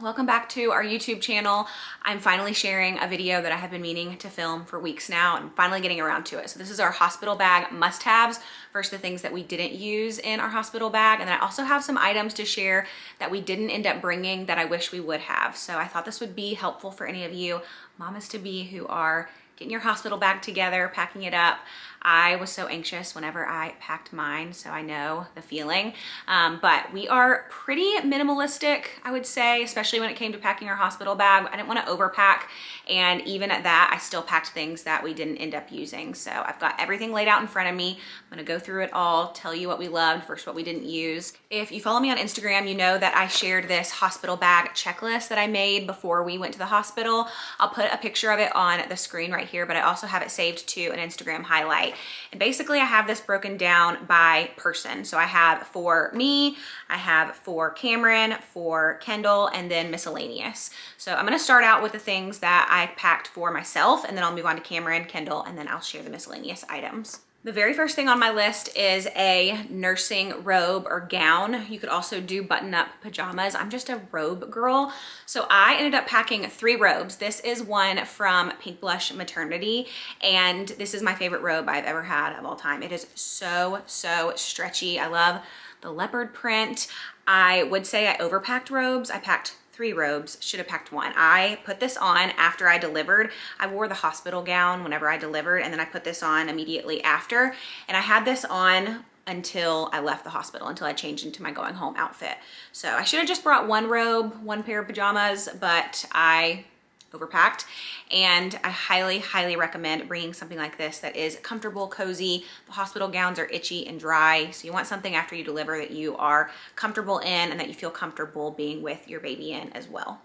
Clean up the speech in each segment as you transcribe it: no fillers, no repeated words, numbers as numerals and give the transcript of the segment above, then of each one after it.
Welcome back to our YouTube channel. I'm finally sharing a video that I have been meaning to film for weeks now and finally getting around to it. So this is our hospital bag must-haves versus the things that we didn't use in our hospital bag. And then I also have some items to share that we didn't end up bringing that I wish we would have. So I thought this would be helpful for any of you mamas-to-be who are getting your hospital bag together, packing it up. I was so anxious whenever I packed mine, so I know the feeling. But we are pretty minimalistic, I would say, especially when it came to packing our hospital bag. I didn't want to overpack, and even at that, I still packed things that we didn't end up using. So I've got everything laid out in front of me. I'm gonna go through it all, tell you what we loved versus what we didn't use. If you follow me on Instagram, you know that I shared this hospital bag checklist that I made before we went to the hospital. I'll put a picture of it on the screen right here, but I also have it saved to an Instagram highlight. And basically I have this broken down by person. So I have for me, I have for Cameron, for Kendall, and then miscellaneous. So I'm gonna start out with the things that I packed for myself, and then I'll move on to Cameron, Kendall, and then I'll share the miscellaneous items. The very first thing on my list is a nursing robe or gown. You could also do button-up pajamas. I'm just a robe girl. So I ended up packing 3 robes. This is one from Pink Blush Maternity, and this is my favorite robe I've ever had of all time. It is so stretchy. I love the leopard print. I would say I overpacked robes. I packed 3 robes, should have packed 1. I put this on after I delivered. I wore the hospital gown whenever I delivered, and then I put this on immediately after. And I had this on until I left the hospital, until I changed into my going home outfit. So I should have just brought 1 robe, 1 pair of pajamas, but I overpacked. And I highly recommend bringing something like this that is comfortable, cozy. The hospital gowns are itchy and dry, so you want something after you deliver that you are comfortable in and that you feel comfortable being with your baby in as well.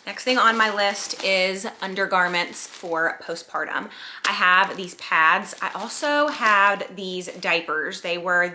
Next thing on my list is undergarments for postpartum. I have these pads. I also had these diapers. They were I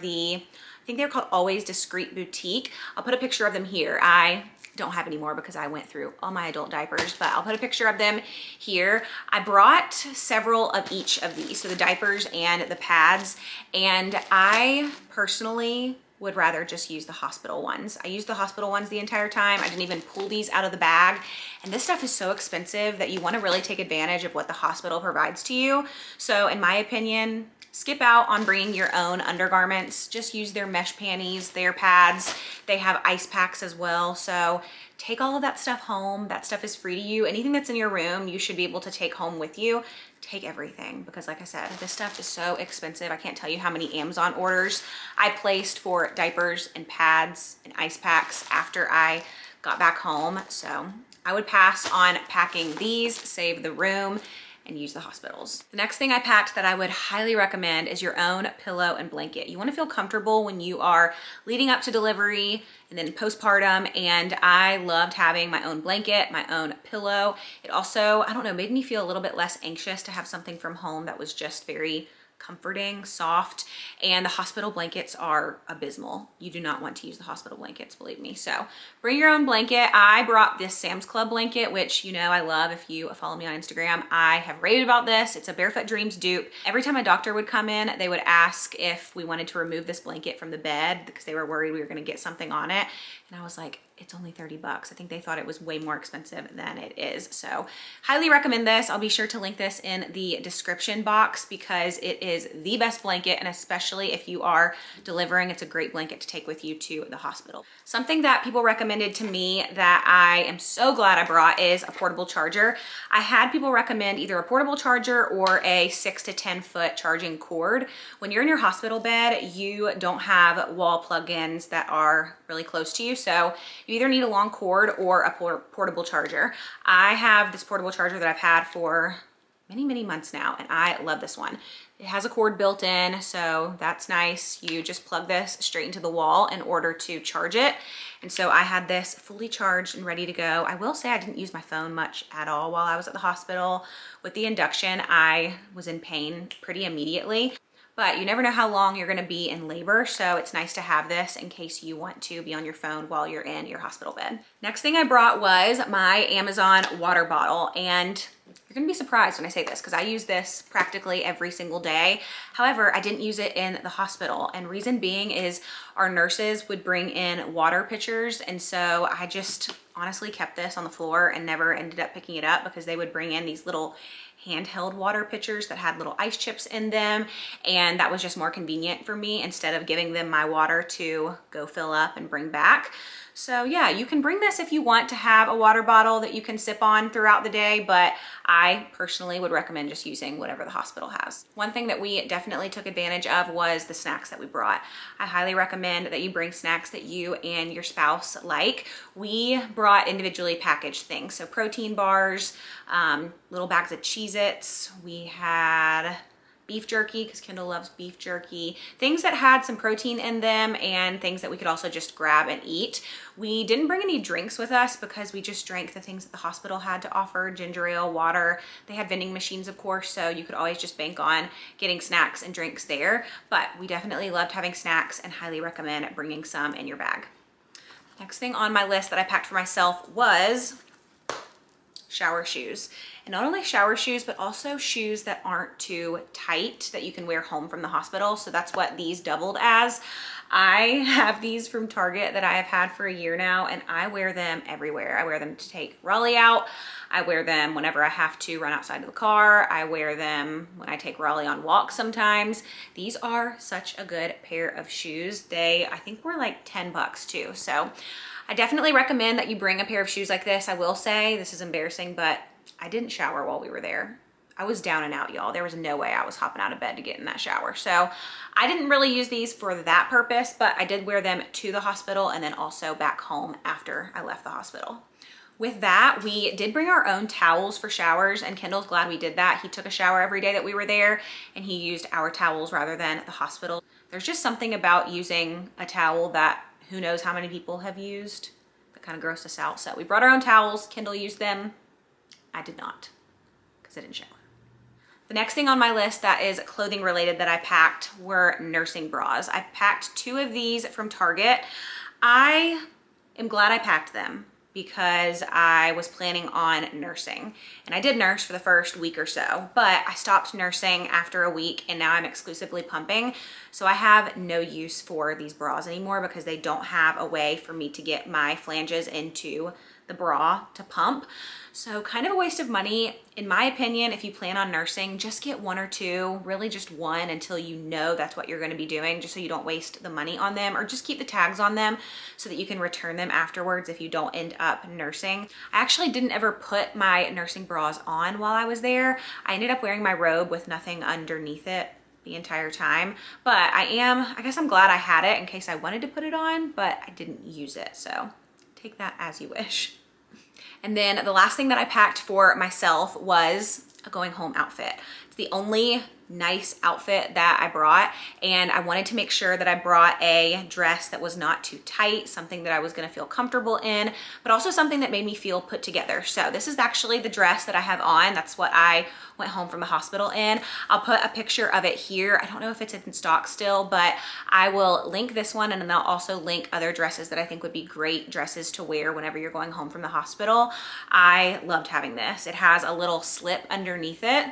think they're called Always Discreet Boutique. I'll put a picture of them here. I don't have any more because I went through all my adult diapers, but I'll put a picture of them here. I brought several of each of these, so the diapers and the pads, and I personally would rather just use the hospital ones. I used the hospital ones the entire time. I didn't even pull these out of the bag. And this stuff is so expensive that you want to really take advantage of what the hospital provides to you. So in my opinion, skip out on bringing your own undergarments. Just use their mesh panties, their pads. They have ice packs as well. So take all of that stuff home. That stuff is free to you. Anything that's in your room, you should be able to take home with you. Take everything, because like I said, this stuff is so expensive. I can't tell you how many Amazon orders I placed for diapers and pads and ice packs after I got back home. So I would pass on packing these, save the room, and use the hospitals. The next thing I packed that I would highly recommend is your own pillow and blanket. You want to feel comfortable when you are leading up to delivery and then postpartum, and I loved having my own blanket, my own pillow. It also, I don't know, made me feel a little bit less anxious to have something from home that was just very comforting, soft, and the hospital blankets are abysmal. You do not want to use the hospital blankets, believe me. So bring your own blanket. I brought this Sam's Club blanket, which you know I love. If you follow me on Instagram, I have raved about this. It's a Barefoot Dreams dupe. Every time my doctor would come in, they would ask if we wanted to remove this blanket from the bed because they were worried we were gonna get something on it. And I was like, it's only 30 bucks. I think they thought it was way more expensive than it is. So highly recommend this. I'll be sure to link this in the description box because it is the best blanket, and especially if you are delivering, it's a great blanket to take with you to the hospital. Something that people recommended to me that I am so glad I brought is a portable charger. I had people recommend either a portable charger or a 6 to 10 foot charging cord. When you're in your hospital bed, you don't have wall plug-ins that are really close to you. So you either need a long cord or a portable charger. I have this portable charger that I've had for many months now, and I love this one. It has a cord built in, so that's nice. You just plug this straight into the wall in order to charge it. And so I had this fully charged and ready to go. I will say I didn't use my phone much at all while I was at the hospital. With the induction, I was in pain pretty immediately. But you never know how long you're gonna be in labor, so it's nice to have this in case you want to be on your phone while you're in your hospital bed. Next thing I brought was my Amazon water bottle, and You're gonna be surprised when I say this because I use this practically every single day. However, I didn't use it in the hospital, and reason being is our nurses would bring in water pitchers, and so I just honestly kept this on the floor and never ended up picking it up because they would bring in these little handheld water pitchers that had little ice chips in them, and that was just more convenient for me instead of giving them my water to go fill up and bring back. So yeah, you can bring this if you want to have a water bottle that you can sip on throughout the day, but I personally would recommend just using whatever the hospital has. One thing that we definitely took advantage of was the snacks that we brought. I highly recommend that you bring snacks that you and your spouse like. We brought individually packaged things, so protein bars, little bags of Cheez-Its. We had beef jerky because Kendall loves beef jerky, things that had some protein in them and things that we could also just grab and eat. We didn't bring any drinks with us because we just drank the things that the hospital had to offer, ginger ale, water. They had vending machines, of course, so you could always just bank on getting snacks and drinks there. But we definitely loved having snacks and highly recommend bringing some in your bag. Next thing on my list that I packed for myself was shower shoes. And not only shower shoes, but also shoes that aren't too tight that you can wear home from the hospital. So that's what these doubled as. I have these from Target that I have had for a year now, and I wear them everywhere. I wear them to take Raleigh out. I wear them whenever I have to run outside of the car. I wear them when I take Raleigh on walks sometimes. These are such a good pair of shoes. They, I think, were like 10 bucks too. So I definitely recommend that you bring a pair of shoes like this. I will say, this is embarrassing, but I didn't shower while we were there. I was down and out, y'all. There was no way I was hopping out of bed to get in that shower. So I didn't really use these for that purpose, but I did wear them to the hospital and then also back home after I left the hospital. With that, we did bring our own towels for showers, and Kendall's glad we did that. He took a shower every day that we were there, and he used our towels rather than the hospital. There's just something about using a towel that who knows how many people have used that kind of grossed us out. So we brought our own towels. Kendall used them. I did not because I didn't shower. The next thing on my list that is clothing related that I packed were nursing bras. I packed 2 of these from Target. I am glad I packed them because I was planning on nursing, and I did nurse for the first week or so, but I stopped nursing after a week and now I'm exclusively pumping. So I have no use for these bras anymore because they don't have a way for me to get my flanges into the bra to pump. So kind of a waste of money. In my opinion, if you plan on nursing, just get 1 or 2, really just 1 until you know that's what you're going to be doing, just so you don't waste the money on them, or just keep the tags on them so that you can return them afterwards if you don't end up nursing. I actually didn't ever put my nursing bras on while I was there. I ended up wearing my robe with nothing underneath it the entire time, but I guess I'm glad I had it in case I wanted to put it on, but I didn't use it. So take that as you wish. And then the last thing that I packed for myself was a going home outfit. It's the only nice outfit that I brought, and I wanted to make sure that I brought a dress that was not too tight, something that I was gonna feel comfortable in, but also something that made me feel put together. So this is actually the dress that I have on. That's what I went home from the hospital in. I'll put a picture of it here. I don't know if it's in stock still, but I will link this one, and then I'll also link other dresses that I think would be great dresses to wear whenever you're going home from the hospital. I loved having this. It has a little slip underneath it.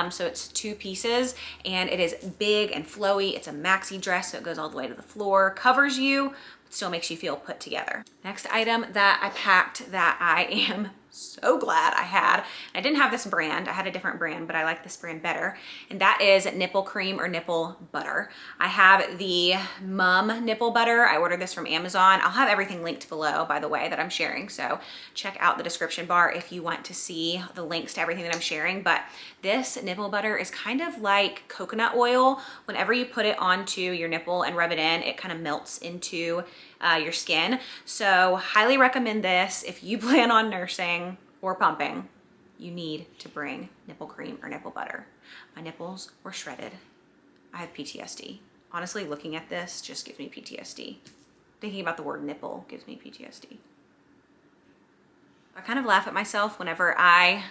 So it's 2 pieces, and it is big and flowy. It's a maxi dress, so it goes all the way to the floor, covers you, but still makes you feel put together. Next item that I packed that I am so glad I had. I didn't have this brand. I had a different brand, but I like this brand better. And that is nipple cream or nipple butter. I have the Mum nipple butter. I ordered this from Amazon. I'll have everything linked below, by the way, that I'm sharing. So check out the description bar if you want to see the links to everything that I'm sharing. But this nipple butter is kind of like coconut oil. Whenever you put it onto your nipple and rub it in, it kind of melts into your skin. So highly recommend this if you plan on nursing or pumping. You need to bring nipple cream or nipple butter. My nipples were shredded. I have PTSD. Honestly, looking at this just gives me PTSD. Thinking about the word nipple gives me PTSD. I kind of laugh at myself whenever I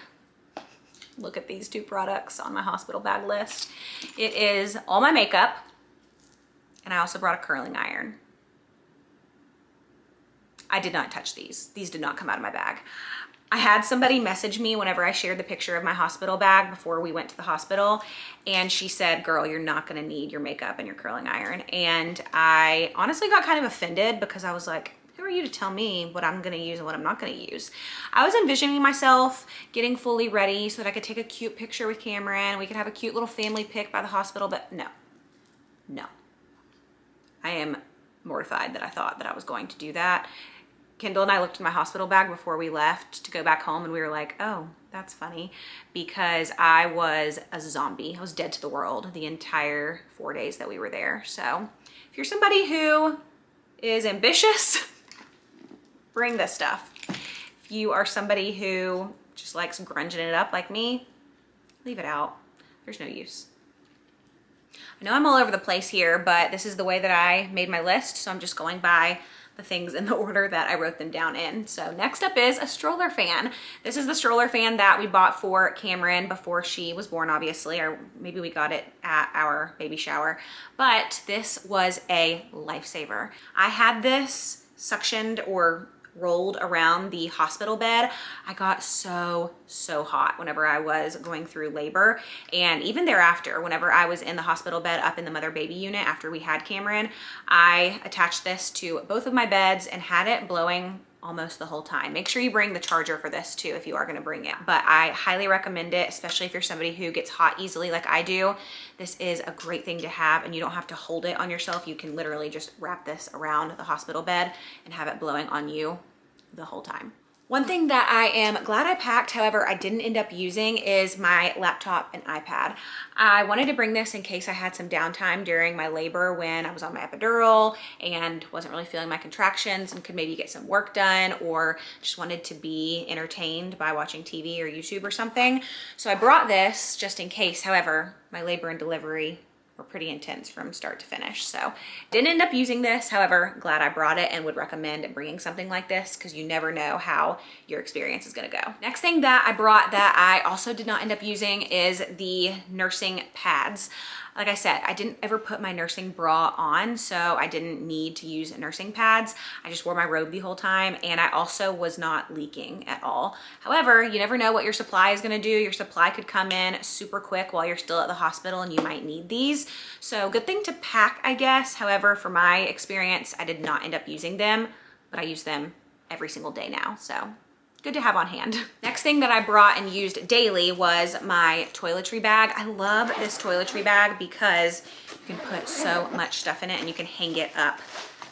look at these 2 products on my hospital bag list. It is all my makeup, and I also brought a curling iron. I did not touch these. These did not come out of my bag. I had somebody message me whenever I shared the picture of my hospital bag before we went to the hospital, and she said, girl, you're not gonna need your makeup and your curling iron. And I honestly got kind of offended because I was like, who are you to tell me what I'm gonna use and what I'm not gonna use? I was envisioning myself getting fully ready so that I could take a cute picture with Cameron. We could have a cute little family pic by the hospital, but no. I am mortified that I thought that I was going to do that. Kendall and I looked in my hospital bag before we left to go back home, and we were like, oh, that's funny, because I was a zombie. I was dead to the world the entire 4 days that we were there. So if you're somebody who is ambitious, bring this stuff. If you are somebody who just likes grunging it up like me, leave it out. There's no use. I know I'm all over the place here, but this is the way that I made my list, so I'm just going by the things in the order that I wrote them down in. So next up is a stroller fan. This is the stroller fan that we bought for Cameron before she was born, obviously, or maybe we got it at our baby shower, but this was a lifesaver. I had this suctioned or rolled around the hospital bed. I got so hot whenever I was going through labor, and even thereafter, whenever I was in the hospital bed up in the mother baby unit after we had Cameron, I attached this to both of my beds and had it blowing almost the whole time. Make sure you bring the charger for this too if you are going to bring it, but I highly recommend it, especially if you're somebody who gets hot easily like I do. This is a great thing to have, and you don't have to hold it on yourself. You can literally just wrap this around the hospital bed and have it blowing on you the whole time. One thing that I am glad I packed, however, I didn't end up using, is my laptop and iPad. I wanted to bring this in case I had some downtime during my labor when I was on my epidural and wasn't really feeling my contractions and could maybe get some work done, or just wanted to be entertained by watching TV or YouTube or something. So I brought this just in case. However, my labor and delivery were pretty intense from start to finish. So didn't end up using this. However, glad I brought it and would recommend bringing something like this because you never know how your experience is gonna go. Next thing that I brought that I also did not end up using is the nursing pads. Like I said, I didn't ever put my nursing bra on, so I didn't need to use nursing pads. I just wore my robe the whole time, and I also was not leaking at all. However, you never know what your supply is gonna do. Your supply could come in super quick while you're still at the hospital and you might need these. So good thing to pack, I guess. However, for my experience, I did not end up using them, but I use them every single day now, so good to have on hand. Next thing that I brought and used daily was my toiletry bag. I love this toiletry bag because you can put so much stuff in it and you can hang it up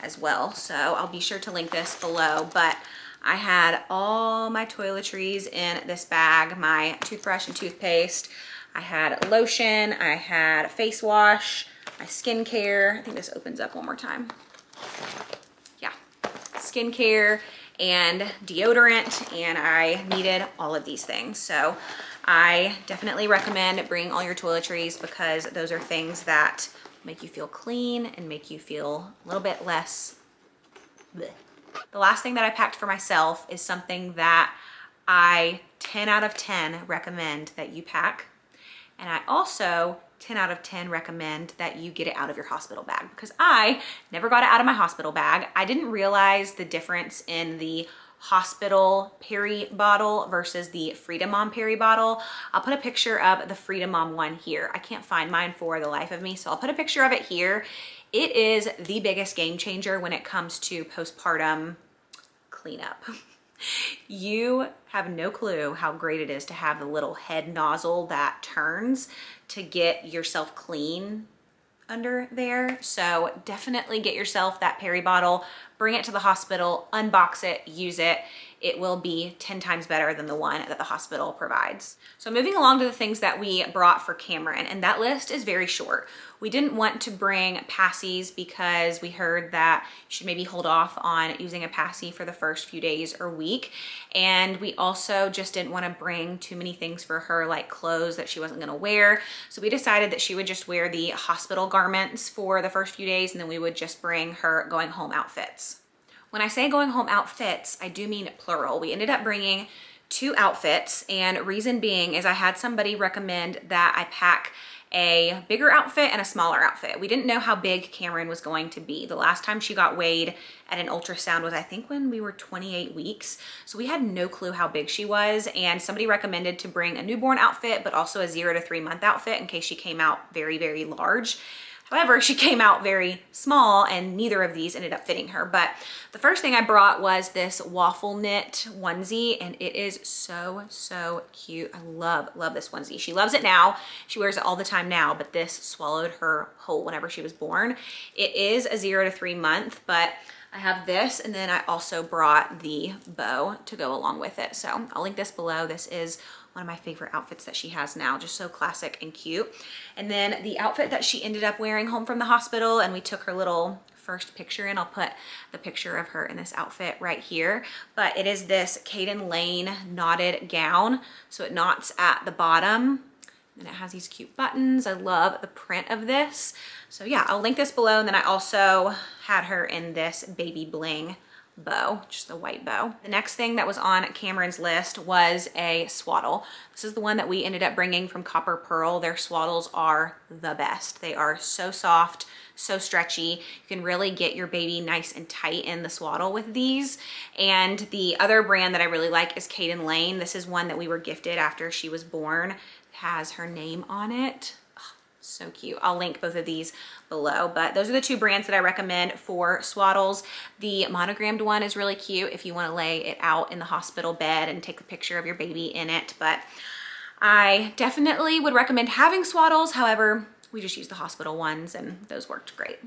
as well. So I'll be sure to link this below, but I had all my toiletries in this bag, my toothbrush and toothpaste. I had lotion, I had face wash, my skincare. I think this opens up one more time. Yeah, skincare and deodorant, and I needed all of these things. So I definitely recommend bringing all your toiletries because those are things that make you feel clean and make you feel a little bit less bleh. The last thing that I packed for myself is something that I 10 out of 10 recommend that you pack, and I also 10 out of 10 recommend that you get it out of your hospital bag because I never got it out of my hospital bag. I didn't realize the difference in the hospital PERI bottle versus the FRIDA Mom PERI bottle. I'll put a picture of the FRIDA Mom one here. I can't find mine for the life of me, so I'll put a picture of it here. It is the biggest game changer when it comes to postpartum cleanup. You have no clue how great it is to have the little head nozzle that turns to get yourself clean under there. So definitely get yourself that PERI bottle, bring it to the hospital, unbox it, use it. It will be 10 times better than the one that the hospital provides. So moving along to the things that we brought for Cameron, and that list is very short. We didn't want to bring passies because we heard that you should maybe hold off on using a passy for the first few days or week. And we also just didn't want to bring too many things for her, like clothes that she wasn't going to wear. So we decided that she would just wear the hospital garments for the first few days, and then we would just bring her going home outfits. When I say going home outfits, I do mean plural. We ended up bringing 2 outfits, and reason being is I had somebody recommend that I pack a bigger outfit and a smaller outfit. We didn't know how big Cameron was going to be. The last time she got weighed at an ultrasound was, I think, when we were 28 weeks. So we had no clue how big she was, and somebody recommended to bring a newborn outfit, but also a 0 to 3 month outfit in case she came out very, very large. However, she came out very small and neither of these ended up fitting her. But the first thing I brought was this waffle knit onesie, and it is so, so cute. I love this onesie. She loves it now. She wears it all the time now, but this swallowed her whole whenever she was born. It is a 0 to 3 month, but I have this, and then I also brought the bow to go along with it. So I'll link this below. This is one of my favorite outfits that she has now, just so classic and cute. And then the outfit that she ended up wearing home from the hospital, and we took her little first picture in. I'll put the picture of her in this outfit right here, but it is this Caden Lane knotted gown. So it knots at the bottom, and it has these cute buttons. I love the print of this. So yeah, I'll link this below. And then I also had her in this baby bling bow, just the white bow. The next thing that was on Cameron's list was a swaddle. This is the one that we ended up bringing from Copper Pearl. Their swaddles are the best. They are so soft, so stretchy. You can really get your baby nice and tight in the swaddle with these. And the other brand that I really like is Caden Lane. This is one that we were gifted after she was born. It has her name on it. So cute. I'll link both of these below, but those are the 2 brands that I recommend for swaddles. The monogrammed one is really cute if you want to lay it out in the hospital bed and take a picture of your baby in it, but I definitely would recommend having swaddles. However, we just used the hospital ones and those worked great.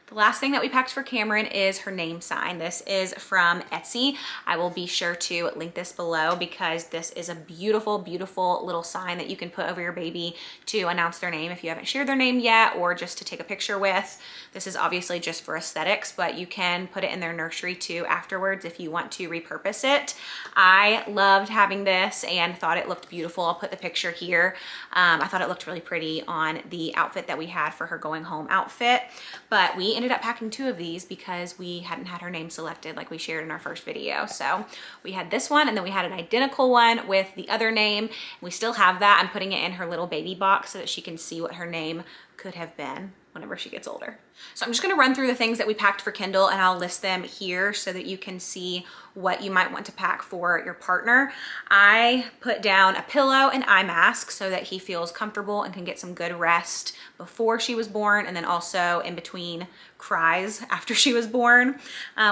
The last thing that we packed for Cameron is her name sign. This is from Etsy. I will be sure to link this below because this is a beautiful, beautiful little sign that you can put over your baby to announce their name if you haven't shared their name yet, or just to take a picture with. This is obviously just for aesthetics, but you can put it in their nursery too afterwards if you want to repurpose it. I loved having this and thought it looked beautiful. I'll put the picture here. I thought it looked really pretty on the outfit that we had for her going home outfit, but we ended up packing 2 of these because we hadn't had her name selected like we shared in our first video. So we had this one, and then we had an identical one with the other name. We still have that. I'm putting it in her little baby box so that she can see what her name could have been whenever she gets older. So I'm just gonna run through the things that we packed for Kendall, and I'll list them here so that you can see what you might want to pack for your partner. I put down a pillow and eye mask so that he feels comfortable and can get some good rest before she was born, and then also in between cries after she was born.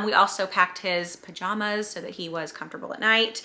We also packed his pajamas so that he was comfortable at night.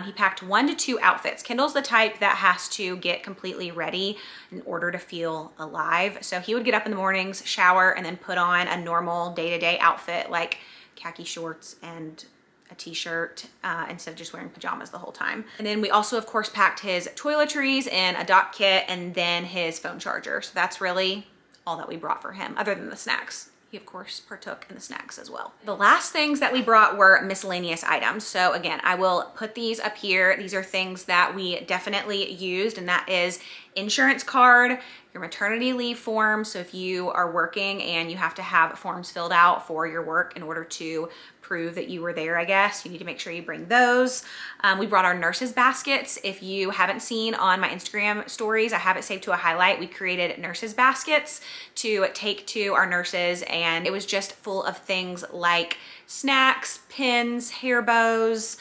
He packed 1 to 2 outfits. Kendall's the type that has to get completely ready in order to feel alive. So he would get up in the mornings, shower, and then put on a normal day-to-day outfit like khaki shorts and a t-shirt instead of just wearing pajamas the whole time. And then we also, of course, packed his toiletries and a dock kit, and then his phone charger. So that's really all that we brought for him, other than the snacks. He, of course, partook in the snacks as well. The last things that we brought were miscellaneous items. So again, I will put these up here. These are things that we definitely used, and that is insurance card, your maternity leave form. So if you are working and you have to have forms filled out for your work in order to prove that you were there, I guess, you need to make sure you bring those. We brought our nurses baskets. If you haven't seen on my Instagram stories, I have it saved to a highlight. We created nurses baskets to take to our nurses, and it was just full of things like snacks, pins, hair bows,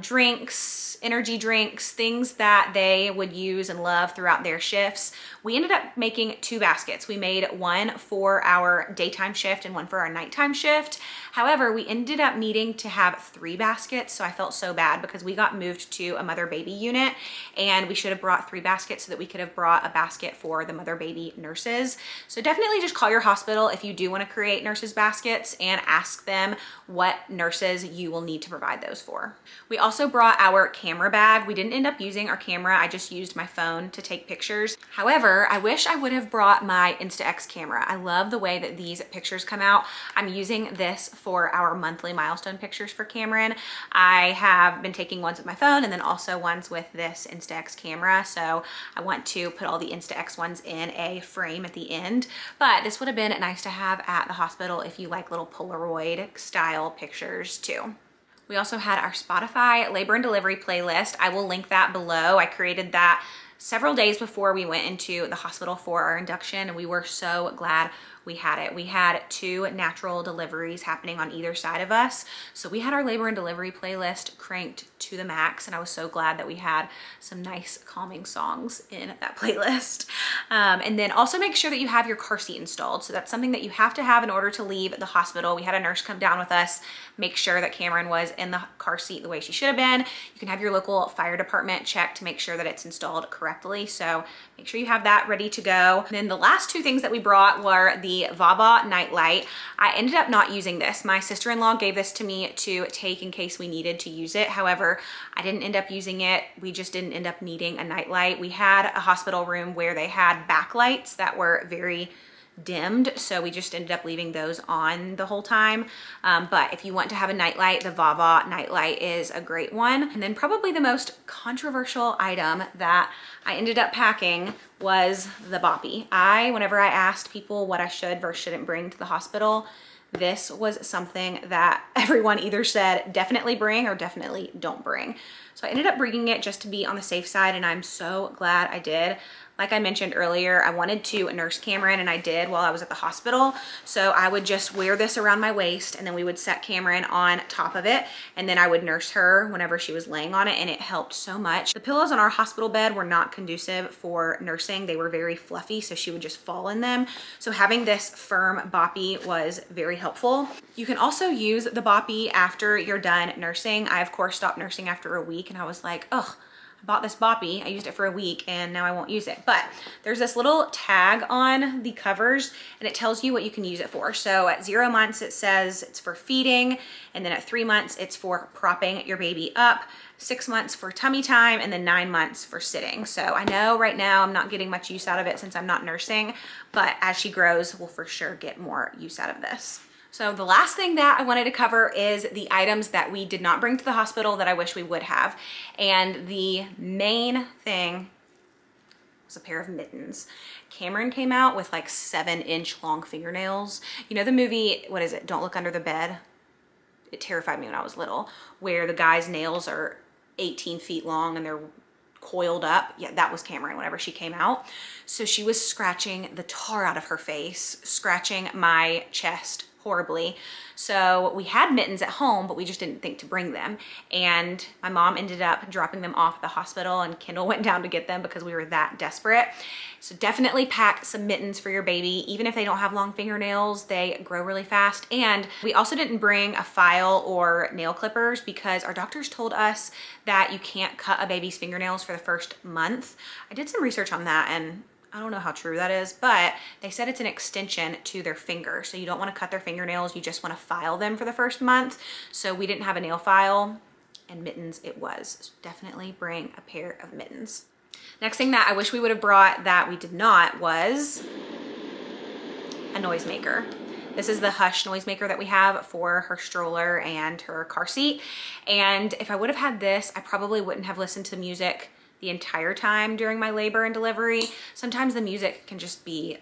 drinks, energy drinks, things that they would use and love throughout their shifts. We ended up making 2 baskets. We made one for our daytime shift and one for our nighttime shift. However, we ended up needing to have 3 baskets, so I felt so bad because we got moved to a mother-baby unit, and we should have brought 3 baskets so that we could have brought a basket for the mother-baby nurses. So definitely just call your hospital if you do want to create nurses baskets and ask them what nurses you will need to provide those for. We also brought our camera bag. We didn't end up using our camera. I just used my phone to take pictures. However, I wish I would have brought my Insta-X camera. I love the way that these pictures come out. I'm using this for our monthly milestone pictures for Cameron. I have been taking ones with my phone and then also ones with this Insta-X camera. So I want to put all the Insta-X ones in a frame at the end, but this would have been nice to have at the hospital if you like little Polaroid style pictures too. We also had our Spotify labor and delivery playlist. I will link that below. I created that several days before we went into the hospital for our induction, and we were so glad we had it. We had 2 natural deliveries happening on either side of us. So we had our labor and delivery playlist cranked to the max, and I was so glad that we had some nice calming songs in that playlist. And then also make sure that you have your car seat installed. So that's something that you have to have in order to leave the hospital. We had a nurse come down with us, make sure that Cameron was in the car seat the way she should have been. You can have your local fire department check to make sure that it's installed correctly. So make sure you have that ready to go. And then the last 2 things that we brought were the VAVA nightlight. I ended up not using this. My sister-in-law gave this to me to take in case we needed to use it. However, I didn't end up using it. We just didn't end up needing a nightlight. We had a hospital room where they had backlights that were very dimmed, so we just ended up leaving those on the whole time. But if you want to have a nightlight, the VAVA nightlight is a great one. And then probably the most controversial item that I ended up packing was the boppy. Whenever I asked people what I should versus shouldn't bring to the hospital, this was something that everyone either said definitely bring or definitely don't bring. So I ended up bringing it just to be on the safe side, and I'm so glad I did. Like I mentioned earlier, I wanted to nurse Cameron, and I did while I was at the hospital. So I would just wear this around my waist, and then we would set Cameron on top of it, and then I would nurse her whenever she was laying on it, and it helped so much. The pillows on our hospital bed were not conducive for nursing. They were very fluffy, so she would just fall in them. So having this firm boppy was very helpful. You can also use the boppy after you're done nursing. I, of course, stopped nursing after a week, and I was like, ugh, bought this boppy, I used it for a week, and now I won't use it. But there's this little tag on the covers, and it tells you what you can use it for. So at 0 months, it says it's for feeding, and then at 3 months, it's for propping your baby up, 6 months for tummy time, and then 9 months for sitting. So I know right now I'm not getting much use out of it since I'm not nursing, but as she grows, we'll for sure get more use out of this. So the last thing that I wanted to cover is the items that we did not bring to the hospital that I wish we would have. And the main thing was a pair of mittens. Cameron came out with like 7-inch long fingernails. You know the movie, what is it? Don't Look Under the Bed? It terrified me when I was little, where the guy's nails are 18 feet long and they're coiled up. Yeah, that was Cameron whenever she came out. So she was scratching the tar out of her face, scratching my chest horribly. So we had mittens at home, but we just didn't think to bring them. And my mom ended up dropping them off at the hospital, and Kendall went down to get them because we were that desperate. So definitely pack some mittens for your baby. Even if they don't have long fingernails, they grow really fast. And we also didn't bring a file or nail clippers because our doctors told us that you can't cut a baby's fingernails for the first month. I did some research on that, and I don't know how true that is, but they said it's an extension to their finger. So you don't want to cut their fingernails, you just want to file them for the first month. So we didn't have a nail file, and mittens it was. So definitely bring a pair of mittens. Next thing that I wish we would have brought that we did not was a noisemaker. This is the Hush noisemaker that we have for her stroller and her car seat. And if I would have had this, I probably wouldn't have listened to music the entire time during my labor and delivery. Sometimes the music can just be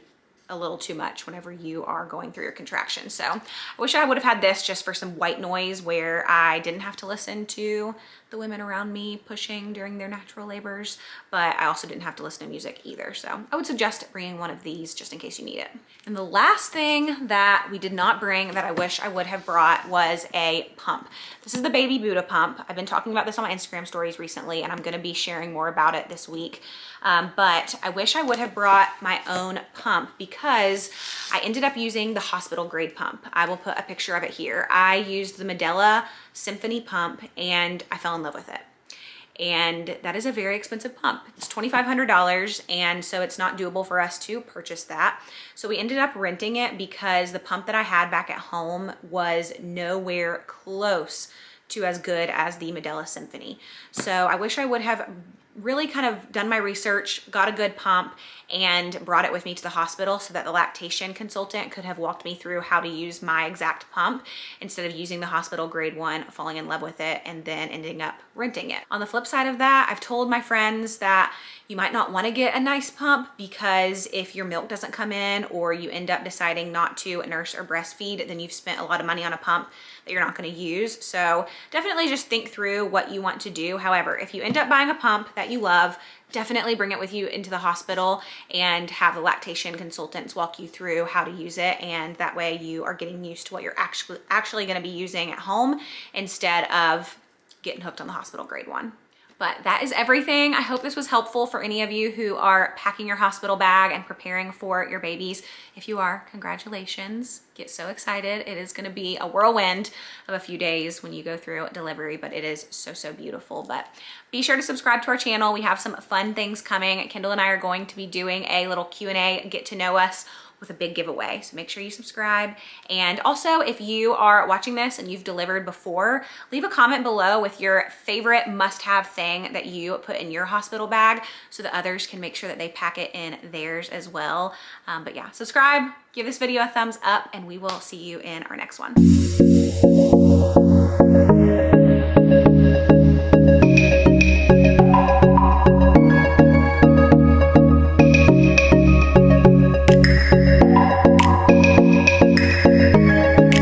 a little too much whenever you are going through your contractions. So I wish I would have had this just for some white noise where I didn't have to listen to the women around me pushing during their natural labors, but I also didn't have to listen to music either. So I would suggest bringing one of these just in case you need it. And the last thing that we did not bring that I wish I would have brought was a pump. This is the Baby Buddha pump. I've been talking about this on my Instagram stories recently, and I'm gonna be sharing more about it this week. But I wish I would have brought my own pump because I ended up using the hospital grade pump. I will put a picture of it here. I used the Medela Symphony pump and I fell in love with it. And that is a very expensive pump. It's $2,500, and so it's not doable for us to purchase that. So we ended up renting it because the pump that I had back at home was nowhere close to as good as the Medela Symphony. So I wish I would have really kind of done my research, got a good pump, and brought it with me to the hospital so that the lactation consultant could have walked me through how to use my exact pump instead of using the hospital grade one, falling in love with it, and then ending up renting it. On the flip side of that, I've told my friends that you might not want to get a nice pump because if your milk doesn't come in or you end up deciding not to nurse or breastfeed, then you've spent a lot of money on a pump that you're not going to use. So definitely just think through what you want to do. However, if you end up buying a pump that you love, definitely bring it with you into the hospital and have the lactation consultants walk you through how to use it. And that way you are getting used to what you're actually going to be using at home instead of getting hooked on the hospital grade one. But that is everything. I hope this was helpful for any of you who are packing your hospital bag and preparing for your babies. If you are, congratulations. Get so excited. It is going to be a whirlwind of a few days when you go through delivery, but it is so, so beautiful. But be sure to subscribe to our channel. We have some fun things coming. Kendall and I are going to be doing a little Q&A, get to know us, with a big giveaway. So make sure you subscribe. And also, if you are watching this and you've delivered before, leave a comment below with your favorite must-have thing that you put in your hospital bag so that others can make sure that they pack it in theirs as well. But yeah, subscribe, give this video a thumbs up, and we will see you in our next one.